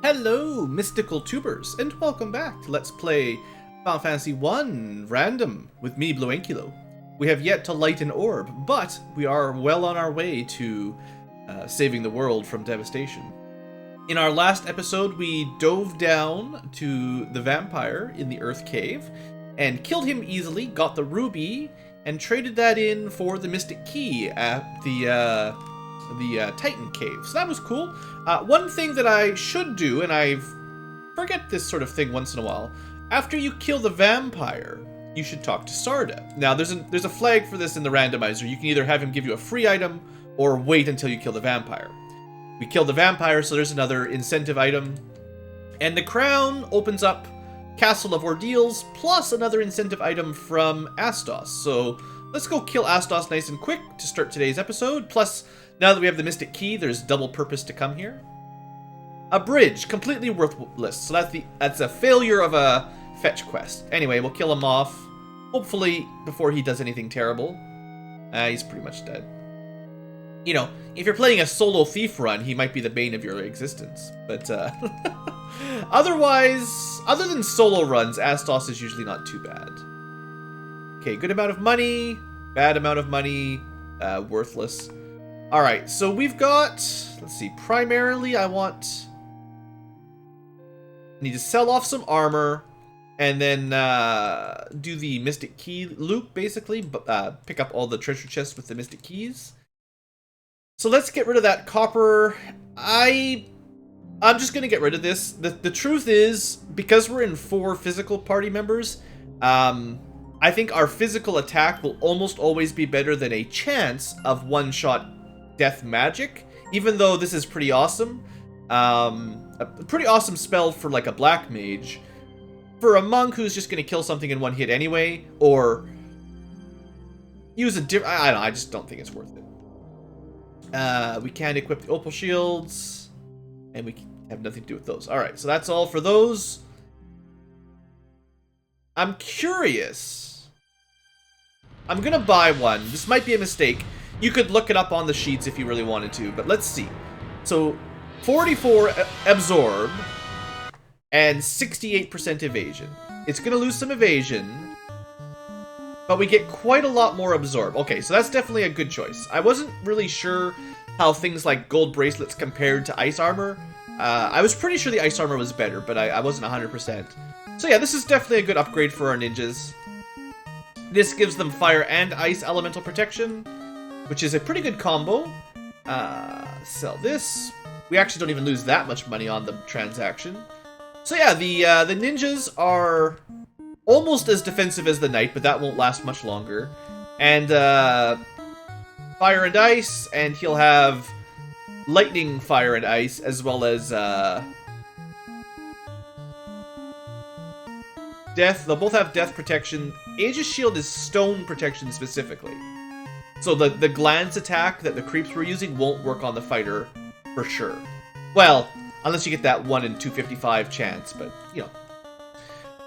Hello, mystical tubers, and welcome back to Let's Play Final Fantasy 1 Random with me, BlueAnkylo. We have yet to light an orb, but we are well on our way to saving the world from devastation. In our last episode, we dove down to the vampire in the Earth Cave and killed him easily, got the ruby, and traded that in for the Mystic Key at the Titan Cave. So that was cool. One thing that I should do, and I forget this sort of thing once in a while, after you kill the vampire, you should talk to Sarda. Now, there's a flag for this in the randomizer. You can either have him give you a free item, or wait until you kill the vampire. We killed the vampire, so there's another incentive item. And the crown opens up Castle of Ordeals, plus another incentive item from Astos. So let's go kill Astos nice and quick to start today's episode. Plus, now that we have the Mystic Key, there's double purpose to come here. A bridge, completely worthless. So that's a failure of a fetch quest. Anyway, we'll kill him off, hopefully before he does anything terrible. He's pretty much dead. You know, if you're playing a solo thief run, he might be the bane of your existence. But otherwise, other than solo runs, Astos is usually not too bad. Okay, good amount of money, bad amount of money, worthless. Alright, so we've got, let's see, primarily I need to sell off some armor, and then do the Mystic Key loop, basically, pick up all the treasure chests with the Mystic Keys. So let's get rid of that copper. I'm just going to get rid of this. The truth is, because we're in 4 physical party members, I think our physical attack will almost always be better than a chance of one-shot death magic, even though this is pretty awesome. A pretty awesome spell for like a black mage. For a monk who's just going to kill something in one hit anyway, or use a different... I don't know, I just don't think it's worth it. We can equip the opal shields, and we have nothing to do with those. Alright, so that's all for those. I'm curious. I'm gonna buy one. This might be a mistake. You could look it up on the sheets if you really wanted to, but let's see. So, 44 absorb, and 68% evasion. It's gonna lose some evasion, but we get quite a lot more absorb. Okay, so that's definitely a good choice. I wasn't really sure how things like gold bracelets compared to ice armor. I was pretty sure the ice armor was better, but I wasn't 100%. So yeah, this is definitely a good upgrade for our ninjas. This gives them fire and ice elemental protection, which is a pretty good combo. Sell this. We actually don't even lose that much money on the transaction. So yeah, the ninjas are almost as defensive as the knight, but that won't last much longer. And fire and ice, and he'll have lightning, fire, and ice, as well as death. They'll both have death protection. Aegis Shield is stone protection specifically. So the glance attack that the creeps were using won't work on the fighter for sure. Well, unless you get that 1 in 255 chance, but, you know.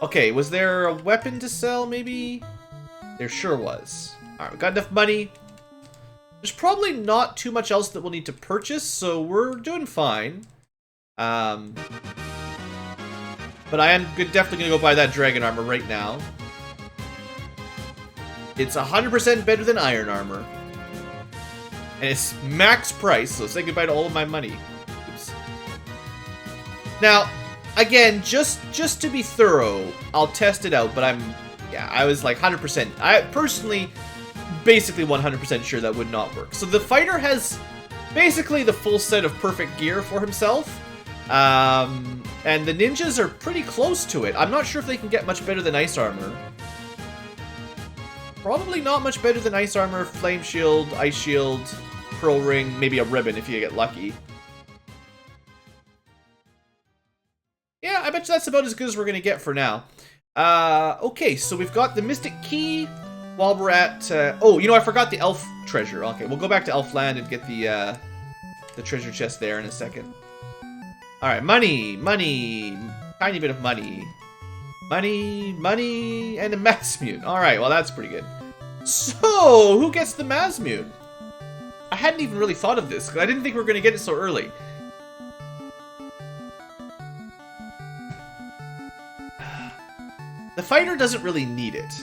Okay, was there a weapon to sell, maybe? There sure was. Alright, we got enough money. There's probably not too much else that we'll need to purchase, so we're doing fine. But I am definitely going to go buy that dragon armor right now. It's 100% better than iron armor. And it's max price, so say goodbye to all of my money. Oops. Now, again, just to be thorough, I'll test it out, but I was like 100%. I personally, basically 100% sure that would not work. So the fighter has basically the full set of perfect gear for himself. And the ninjas are pretty close to it. I'm not sure if they can get much better than ice armor. Probably not much better than ice armor, flame shield, ice shield, pearl ring, maybe a ribbon if you get lucky. Yeah, I bet you that's about as good as we're going to get for now. Okay, so we've got the Mystic Key while we're at... oh, you know, I forgot the elf treasure. Okay, we'll go back to Elfland and get the treasure chest there in a second. Alright, money, tiny bit of money. Money, and a Masmune. Alright, well that's pretty good. So, who gets the Masmune? I hadn't even really thought of this, because I didn't think we were going to get it so early. The fighter doesn't really need it.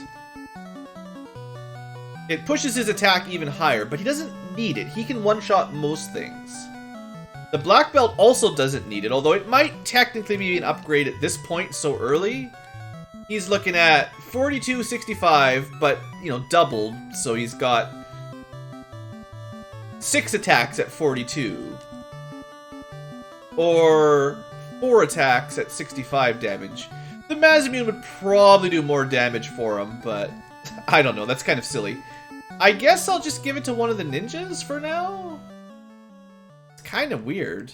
It pushes his attack even higher, but he doesn't need it. He can one-shot most things. The black belt also doesn't need it, although it might technically be an upgrade at this point so early. He's looking at 42, 65, but, you know, doubled, so he's got 6 attacks at 42. Or 4 attacks at 65 damage. The Mazimune would probably do more damage for him, but I don't know, that's kind of silly. I guess I'll just give it to one of the ninjas for now? It's kind of weird.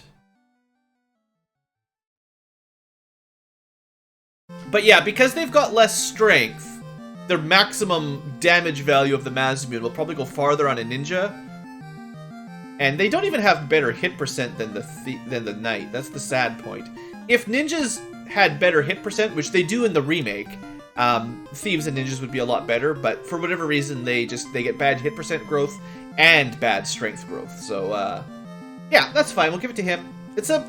But yeah, because they've got less strength, their maximum damage value of the Mazimune will probably go farther on a ninja. And they don't even have better hit percent than the knight. That's the sad point. If ninjas had better hit percent, which they do in the remake, thieves and ninjas would be a lot better, but for whatever reason they get bad hit percent growth and bad strength growth. So yeah, that's fine. We'll give it to him. It's a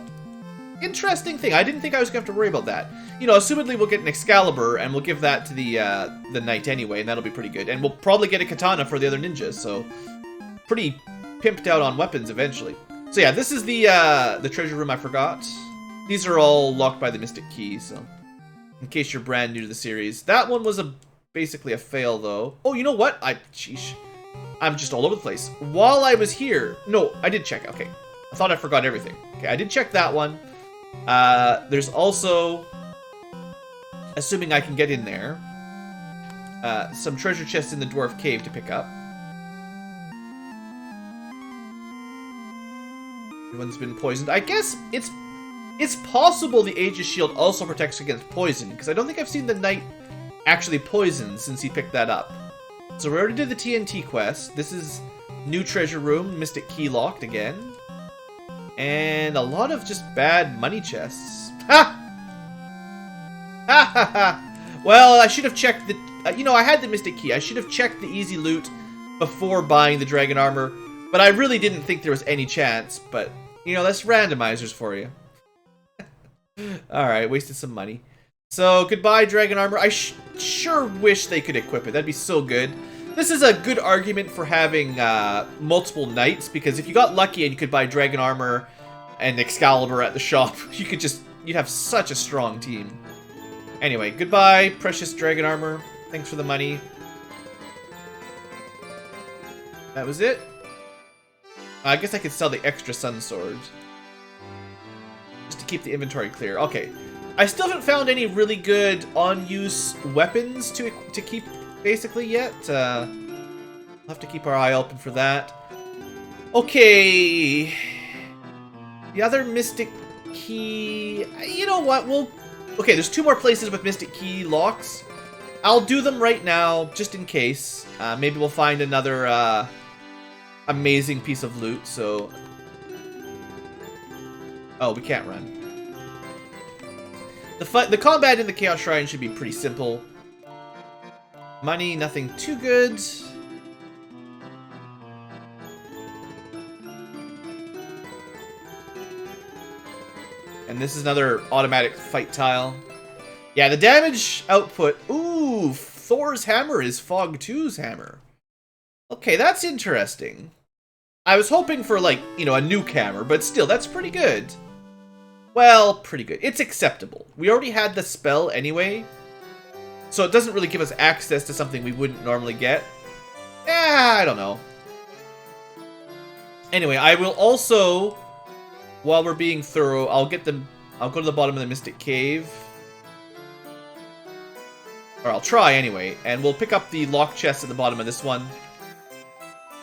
interesting thing. I didn't think I was going to have to worry about that. You know, assumedly we'll get an Excalibur and we'll give that to the knight anyway, and that'll be pretty good. And we'll probably get a katana for the other ninjas, so pretty pimped out on weapons eventually. So yeah, this is the treasure room I forgot. These are all locked by the Mystic Key, so in case you're brand new to the series. That one was basically a fail, though. Oh, you know what? Sheesh. I'm just all over the place. While I was here... No, I did check. Okay. I thought I forgot everything. Okay, I did check that one. There's also... Assuming I can get in there. Some treasure chests in the Dwarf Cave to pick up. Everyone's been poisoned. I guess it's possible the Aegis Shield also protects against poison, because I don't think I've seen the knight actually poisoned since he picked that up. So we already did the TNT quest. This is new treasure room, Mystic Key locked again. And a lot of just bad money chests. Ha! Ha ha ha! Well, I should have checked the... you know, I had the Mystic Key. I should have checked the easy loot before buying the dragon armor. But I really didn't think there was any chance. But, you know, that's randomizers for you. Alright, wasted some money. So, goodbye, dragon armor. I sure wish they could equip it. That'd be so good. This is a good argument for having multiple knights, because if you got lucky and you could buy dragon armor and Excalibur at the shop, you'd have such a strong team. Anyway, goodbye, precious dragon armor. Thanks for the money. That was it. I guess I could sell the extra sun sword. Just to keep the inventory clear. Okay. I still haven't found any really good on-use weapons to keep, basically, yet. We'll have to keep our eye open for that. Okay. The other Mystic Key... You know what? Okay, there's 2 more places with Mystic Key locks. I'll do them right now, just in case. Maybe we'll find another amazing piece of loot, so... Oh, we can't run. The combat in the Chaos Shrine should be pretty simple. Money, nothing too good. And this is another automatic fight tile. Yeah, the damage output... Ooh, Thor's hammer is Fog 2's hammer. Okay, that's interesting. I was hoping for, like, you know, a nuke hammer, but still, that's pretty good. Well, pretty good. It's acceptable. We already had the spell anyway, so it doesn't really give us access to something we wouldn't normally get. I don't know. Anyway, I will also, while we're being thorough, I'll go to the bottom of the Mystic Cave. Or I'll try anyway, and we'll pick up the lock chest at the bottom of this one.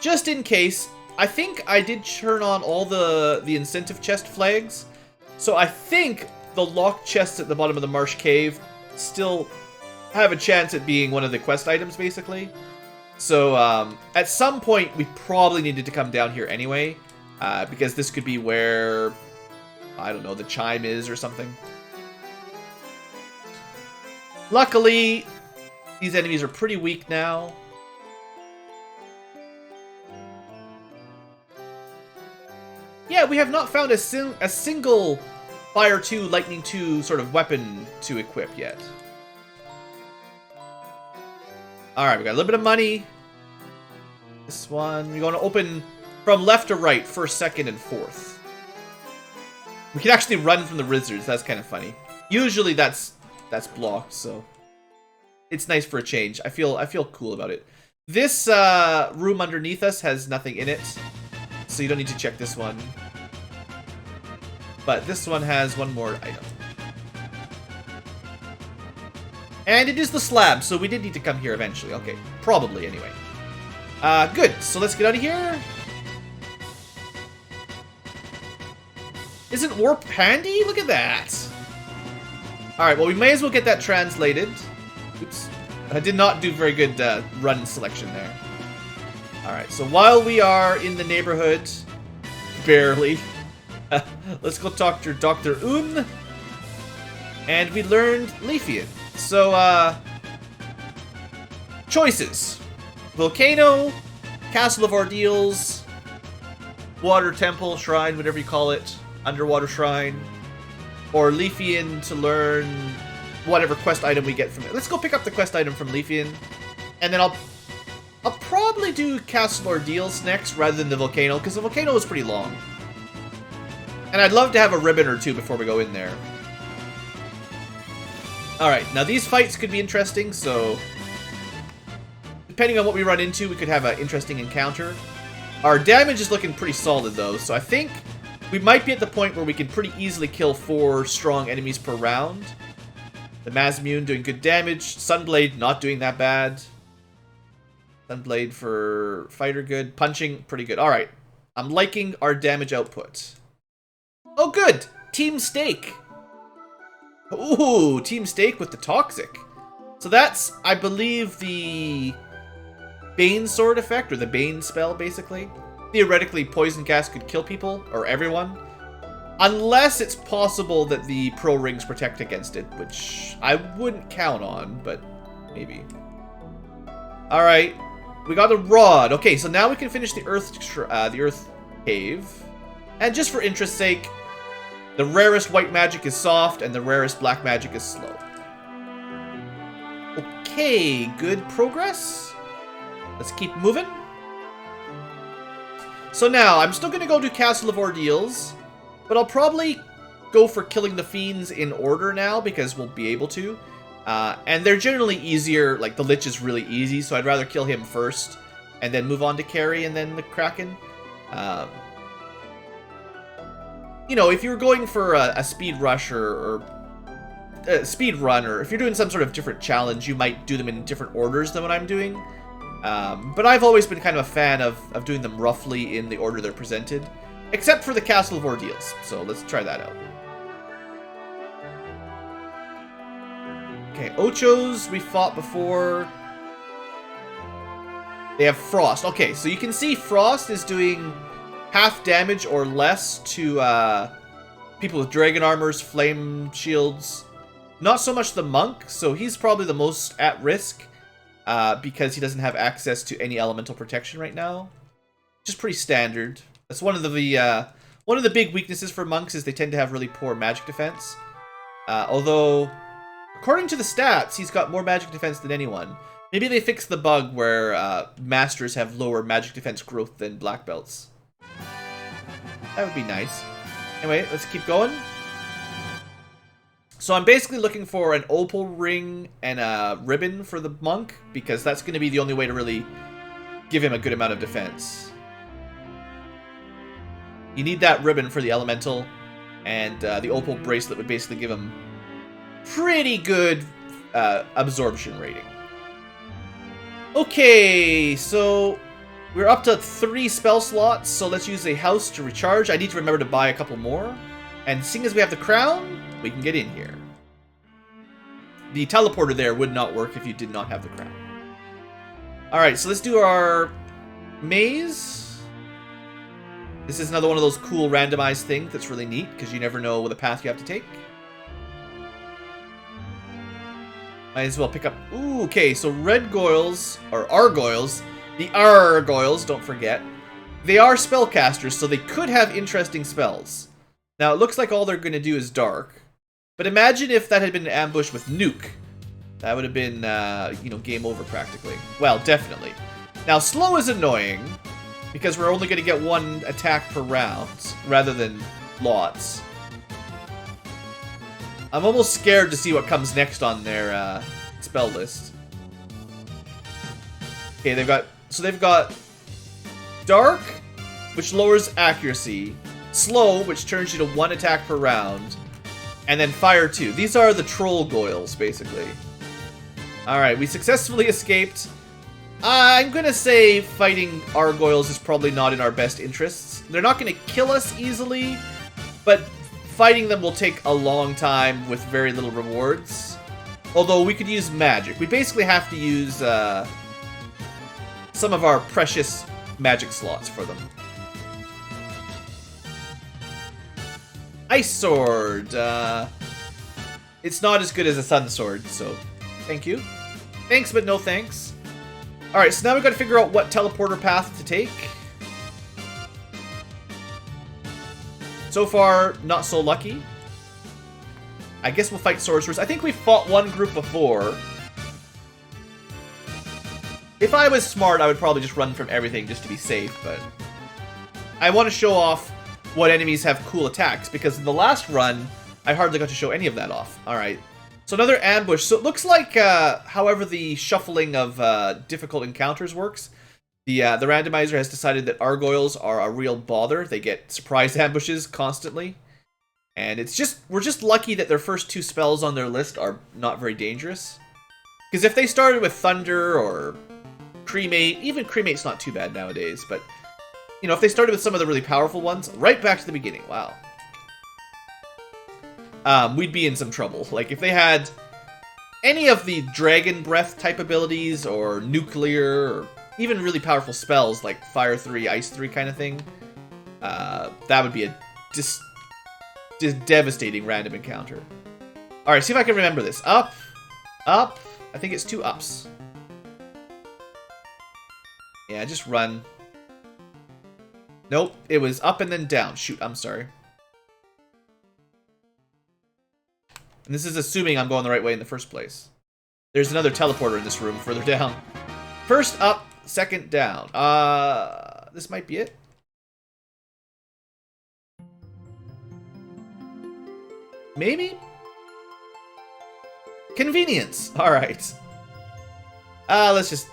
Just in case, I think I did turn on all the incentive chest flags. So I think the locked chests at the bottom of the Marsh Cave still have a chance at being one of the quest items, basically. So at some point, we probably needed to come down here anyway, because this could be where, I don't know, the chime is or something. Luckily, these enemies are pretty weak now. Yeah, we have not found a single Fire 2, Lightning 2 sort of weapon to equip yet. Alright, we got a little bit of money. This one, we're going to open from left to right, first, second, and fourth. We can actually run from the wizards. That's kind of funny. Usually that's blocked, so it's nice for a change. I feel cool about it. This room underneath us has nothing in it, so you don't need to check this one. But this one has one more item. And it is the slab, so we did need to come here eventually. Okay, probably anyway. Good, so let's get out of here. Isn't warp handy? Look at that. Alright, well we may as well get that translated. Oops. I did not do very good run selection there. Alright, so while we are in the neighborhood, barely, let's go talk to Dr. Un. And we learned Leafian. So, choices. Volcano, Castle of Ordeals, Water Temple, Shrine, whatever you call it, Underwater Shrine, or Leafian to learn whatever quest item we get from it. Let's go pick up the quest item from Leafian, and then I'll probably do Castle Ordeals next rather than the Volcano, because the Volcano is pretty long. And I'd love to have a ribbon or two before we go in there. Alright, now these fights could be interesting, so depending on what we run into, we could have an interesting encounter. Our damage is looking pretty solid, though, so I think we might be at the point where we can pretty easily kill 4 strong enemies per round. The Mazmune doing good damage. Sunblade not doing that bad. Sunblade for fighter good. Punching, pretty good. Alright, I'm liking our damage output. Oh, good! Team Steak! Ooh, Team Steak with the Toxic. So that's, I believe, the Bane Sword effect, or the Bane spell, basically. Theoretically, Poison Gas could kill people, or everyone. Unless it's possible that the Pro Rings protect against it, which I wouldn't count on, but maybe. Alright, we got a Rod. Okay, so now we can finish the Earth Cave. And just for interest's sake, the rarest white magic is soft, and the rarest black magic is slow. Okay, good progress. Let's keep moving. So now, I'm still going to go do Castle of Ordeals, but I'll probably go for killing the fiends in order now, because we'll be able to. And they're generally easier, like the Lich is really easy, so I'd rather kill him first, and then move on to Carry, and then the Kraken. You know, if you're going for a speed rush or speed run, or if you're doing some sort of different challenge, you might do them in different orders than what I'm doing. But I've always been kind of a fan of doing them roughly in the order they're presented, except for the Castle of Ordeals. So let's try that out. Okay, Ochos we fought before. They have Frost. Okay, so you can see Frost is doing half damage or less to people with dragon armors, flame shields. Not so much the monk, so he's probably the most at risk because he doesn't have access to any elemental protection right now, which is pretty standard. That's one of the big weaknesses for monks, is they tend to have really poor magic defense. Although, according to the stats, he's got more magic defense than anyone. Maybe they fixed the bug where masters have lower magic defense growth than black belts. That would be nice. Anyway, let's keep going. So I'm basically looking for an opal ring and a ribbon for the monk, because that's going to be the only way to really give him a good amount of defense. You need that ribbon for the elemental, and the opal bracelet would basically give him pretty good absorption rating. Okay, so we're up to 3 spell slots, so let's use a house to recharge. I need to remember to buy a couple more. And seeing as we have the crown, we can get in here. The teleporter there would not work if you did not have the crown. Alright, so let's do our maze. This is another one of those cool randomized things that's really neat, because you never know the path you have to take. Might as well pick up... Ooh, okay, so red goils, or Argoyles... The Argoyles, don't forget. They are spellcasters, so they could have interesting spells. Now, it looks like all they're going to do is dark. But imagine if that had been an ambush with Nuke. That would have been, you know, game over practically. Well, definitely. Now, slow is annoying, because we're only going to get one attack per round, rather than lots. I'm almost scared to see what comes next on their spell list. Okay, they've got Dark, which lowers accuracy, Slow, which turns you to one attack per round, and then Fire 2. These are the troll goils, basically. Alright, we successfully escaped. I'm gonna say fighting Argoyles is probably not in our best interests. They're not gonna kill us easily, but fighting them will take a long time with very little rewards. Although we could use magic. We basically have to use some of our precious magic slots for them. Ice Sword. It's not as good as a Sun Sword, so thank you. Thanks, but no thanks. Alright, so now we've got to figure out what teleporter path to take. So far, not so lucky. I guess we'll fight sorcerers. I think we fought one group before. If I was smart, I would probably just run from everything just to be safe, but I want to show off what enemies have cool attacks, because in the last run, I hardly got to show any of that off. Alright. So another ambush. So it looks like, however the shuffling of difficult encounters works, the randomizer has decided that Argoyles are a real bother. They get surprise ambushes constantly. And we're just lucky that their first two spells on their list are not very dangerous. Because if they started with Thunder or Cremate, even Cremate's not too bad nowadays, but you know, if they started with some of the really powerful ones, right back to the beginning, wow. We'd be in some trouble. Like, if they had any of the Dragon Breath type abilities, or Nuclear, or even really powerful spells like Fire 3, Ice 3 kind of thing, that would be a just devastating random encounter. Alright, see if I can remember this. Up, up, I think it's 2 ups. Yeah, just run. Nope, it was up and then down. Shoot, I'm sorry. And this is assuming I'm going the right way in the first place. There's another teleporter in this room further down. First up, second down. This might be it. Maybe? Convenience. Alright. Let's just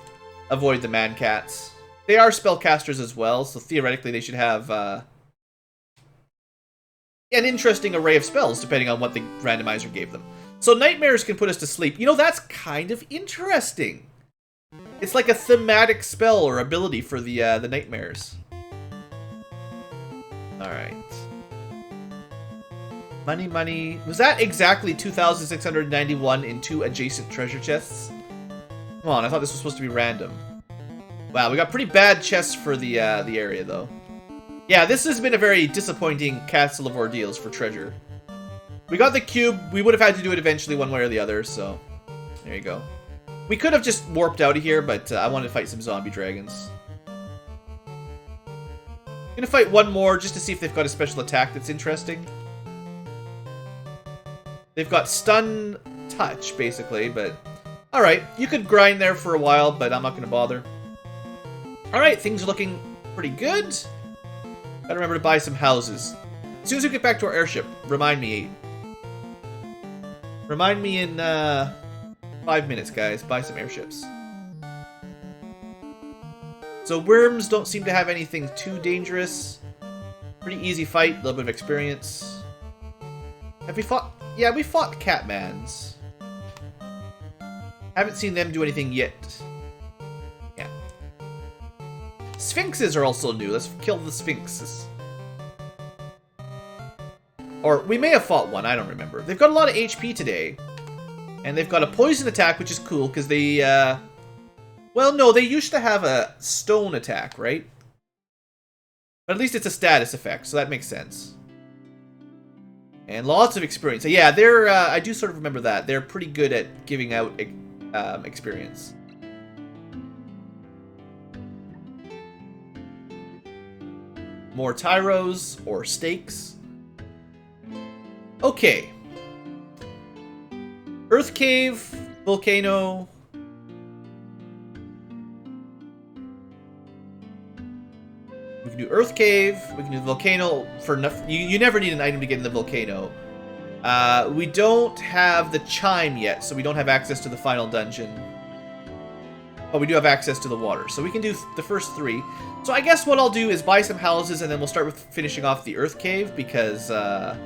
avoid the man cats. They are spellcasters as well, so theoretically they should have an interesting array of spells, depending on what the randomizer gave them. So nightmares can put us to sleep. You know, that's kind of interesting. It's like a thematic spell or ability for the nightmares. Alright. Money, money. Was that exactly 2,691 in 2 adjacent treasure chests? Come on, I thought this was supposed to be random. Wow, we got pretty bad chests for the area, though. Yeah, this has been a very disappointing Castle of Ordeals for treasure. We got the cube. We would have had to do it eventually one way or the other, so there you go. We could have just warped out of here, but I wanted to fight some zombie dragons. Gonna fight one more just to see if they've got a special attack that's interesting. They've got stun touch, basically, but alright, you could grind there for a while, but I'm not gonna bother. Alright, things are looking pretty good. Gotta remember to buy some houses. As soon as we get back to our airship, remind me. Remind me in 5 minutes, guys. Buy some airships. So worms don't seem to have anything too dangerous. Pretty easy fight, a little bit of experience. Have we fought? Yeah, we fought Catmans. Haven't seen them do anything yet. Yeah. Sphinxes are also new. Let's kill the Sphinxes. Or we may have fought one, I don't remember. They've got a lot of HP today. And they've got a poison attack, which is cool, because they, well, no, they used to have a stone attack, right? But at least it's a status effect, so that makes sense. And lots of experience. So yeah, they're, I do sort of remember that. They're pretty good at giving out experience. More tyros or stakes. Okay. Earth Cave. Volcano. We can do Earth Cave. We can do the Volcano for enough. You never need an item to get in the Volcano. We don't have the Chime yet, so we don't have access to the final dungeon. But we do have access to the water, so we can do the first 3. So I guess what I'll do is buy some houses, and then we'll start with finishing off the Earth Cave, because I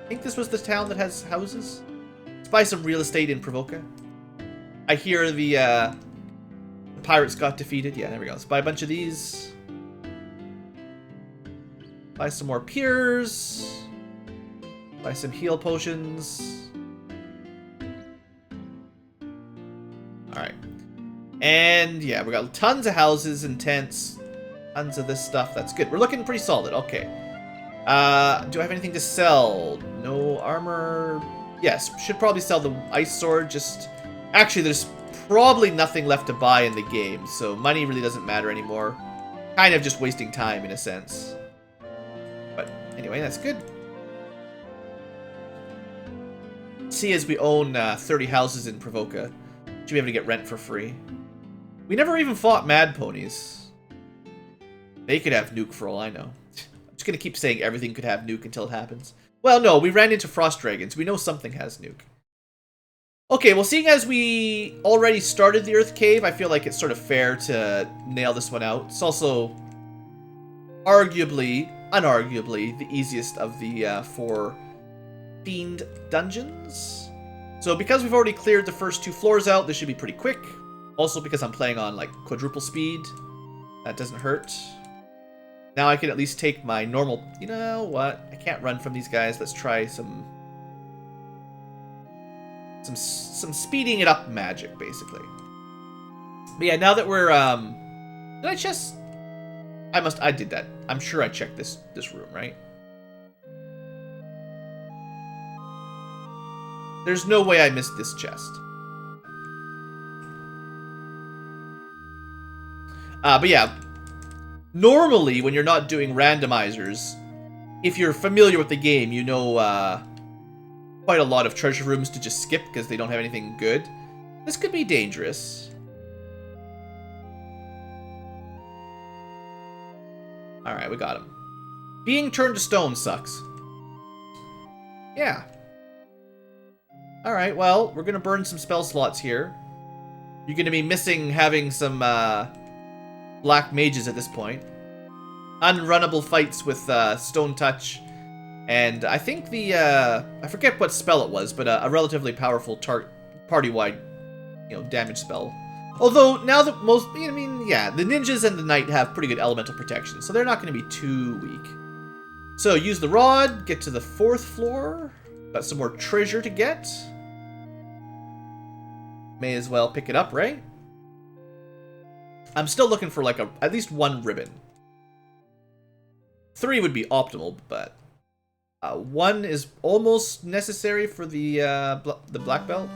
think this was the town that has houses. Let's buy some real estate in Provoca. I hear the pirates got defeated. Yeah, there we go. Let's buy a bunch of these. Buy some more piers. Buy some heal potions. Alright. And yeah, we got tons of houses and tents. Tons of this stuff. That's good. We're looking pretty solid. Okay. Do I have anything to sell? No armor. Yes, should probably sell the ice sword. Just actually, there's probably nothing left to buy in the game, so money really doesn't matter anymore. Kind of just wasting time in a sense. But anyway, that's good. See, as we own 30 houses in Provoca, should be able to get rent for free. We never even fought Mad Ponies. They could have nuke for all I know. I'm just gonna keep saying everything could have nuke until it happens. Well, no, we ran into Frost Dragons. We know something has nuke. Okay, well, seeing as we already started the Earth Cave, I feel like it's sort of fair to nail this one out. It's also arguably, unarguably, the easiest of the 4 Fiend dungeons. So because we've already cleared the first 2 floors out, this should be pretty quick. Also because I'm playing on, like, quadruple speed. That doesn't hurt. Now I can at least take my normal... You know what? I can't run from these guys. Let's try some speeding it up magic, basically. But yeah, now that we're... Did I just... I did that. I'm sure I checked this room, right? There's no way I missed this chest. But yeah, normally when you're not doing randomizers, if you're familiar with the game, you know quite a lot of treasure rooms to just skip because they don't have anything good. This could be dangerous. Alright, we got him. Being turned to stone sucks. Yeah. Alright, well, we're gonna burn some spell slots here. You're gonna be missing having some black mages at this point. Unrunnable fights with Stone Touch. And I think the, I forget what spell it was, but a relatively powerful party-wide, damage spell. Although, now that most, I mean, yeah, the ninjas and the knight have pretty good elemental protection, so they're not going to be too weak. So, use the rod, get to the 4th floor. Got some more treasure to get. May as well pick it up, right? I'm still looking for, like, at least 1 ribbon. 3 would be optimal, but 1 is almost necessary for the black belt.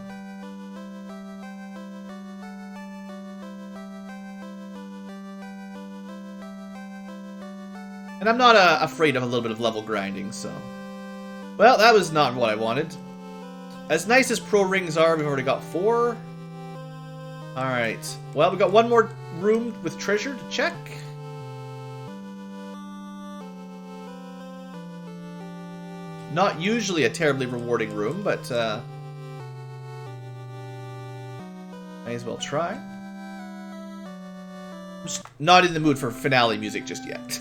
And I'm not afraid of a little bit of level grinding, so... Well, that was not what I wanted. As nice as pro rings are, we've already got 4. Alright. Well, we got 1 more room with treasure to check. Not usually a terribly rewarding room, but may as well try. I'm just not in the mood for finale music just yet.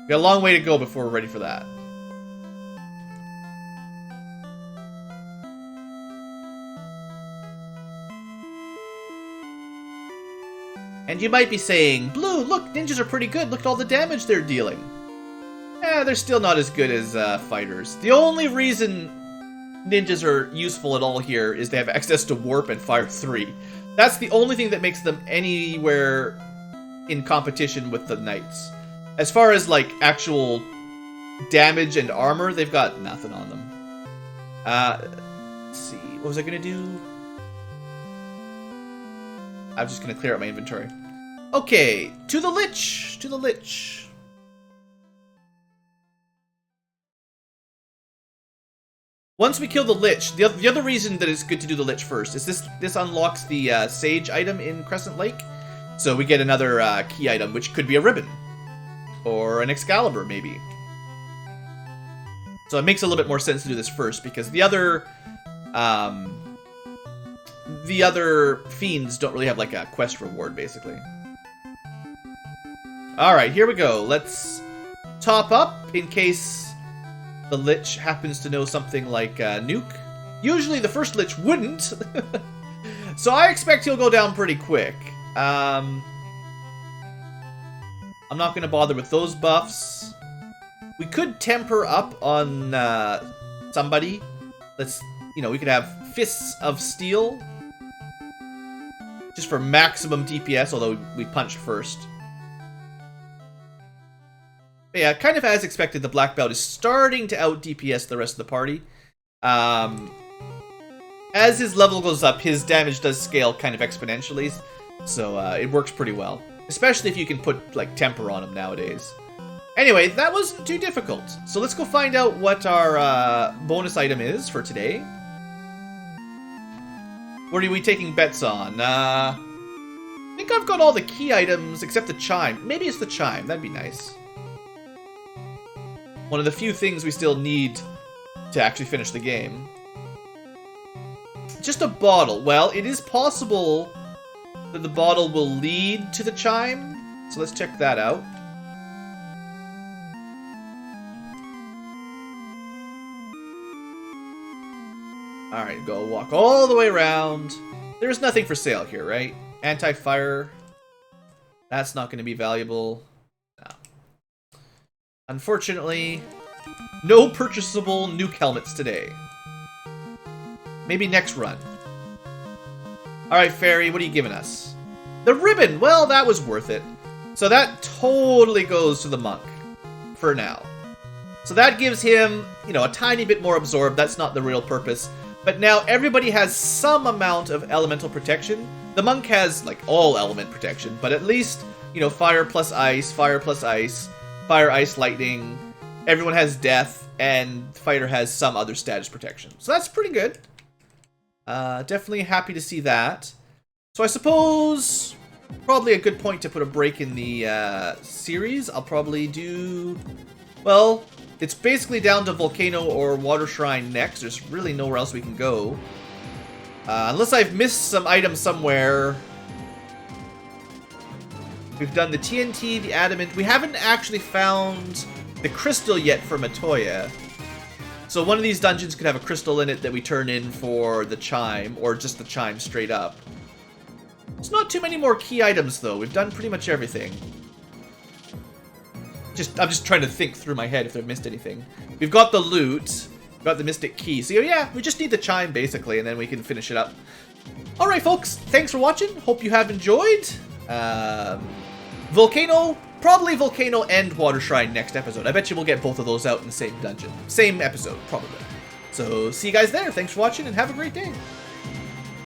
We got a long way to go before we're ready for that. And you might be saying, Blue, look, ninjas are pretty good. Look at all the damage they're dealing. They're still not as good as fighters. The only reason ninjas are useful at all here is they have access to warp and fire 3. That's the only thing that makes them anywhere in competition with the knights. As far as, like, actual damage and armor, they've got nothing on them. Let's see. What was I going to do? I'm just going to clear out my inventory. Okay, to the Lich! To the Lich. Once we kill the Lich, the other reason that it's good to do the Lich first is this unlocks the Sage item in Crescent Lake. So we get another key item, which could be a ribbon. Or an Excalibur, maybe. So it makes a little bit more sense to do this first, because the other fiends don't really have like a quest reward, basically. Alright, here we go. Let's top up in case the Lich happens to know something like nuke. Usually the first Lich wouldn't. So I expect he'll go down pretty quick. I'm not going to bother with those buffs. We could temper up on somebody. Let's, we could have Fists of Steel. Just for maximum DPS, although we punched first. But yeah, kind of as expected, the Black Belt is starting to out-DPS the rest of the party. As his level goes up, his damage does scale kind of exponentially. So it works pretty well. Especially if you can put, like, Temper on him nowadays. Anyway, that wasn't too difficult. So let's go find out what our bonus item is for today. What are we taking bets on? I think I've got all the key items except the Chime. Maybe it's the Chime. That'd be nice. One of the few things we still need to actually finish the game. Just a bottle. Well, it is possible that the bottle will lead to the Chime. So let's check that out. Alright, go walk all the way around. There's nothing for sale here, right? Anti-fire. That's not going to be valuable. No. Unfortunately, no purchasable nuke helmets today. Maybe next run. Alright, Fairy, what are you giving us? The ribbon! Well, that was worth it. So that totally goes to the monk. For now. So that gives him, a tiny bit more absorb. That's not the real purpose. But now everybody has some amount of elemental protection. The monk has, like, all element protection. But at least, fire plus ice, fire plus ice, fire, ice, lightning. Everyone has death. And fighter has some other status protection. So that's pretty good. Definitely happy to see that. So I suppose probably a good point to put a break in the series. I'll probably do... Well, it's basically down to Volcano or Water Shrine next. There's really nowhere else we can go. Unless I've missed some items somewhere. We've done the TNT, the Adamant. We haven't actually found the crystal yet for Matoya. So one of these dungeons could have a crystal in it that we turn in for the Chime, or just the Chime straight up. There's not too many more key items, though. We've done pretty much everything. I'm just trying to think through my head if I've missed anything. We've got the loot. We've got the Mystic Key. So yeah, we just need the Chime, basically, and then we can finish it up. Alright, folks. Thanks for watching. Hope you have enjoyed. Volcano... Probably Volcano and Water Shrine next episode. I bet you we'll get both of those out in the same dungeon. Same episode, probably. So, see you guys there. Thanks for watching, and have a great day.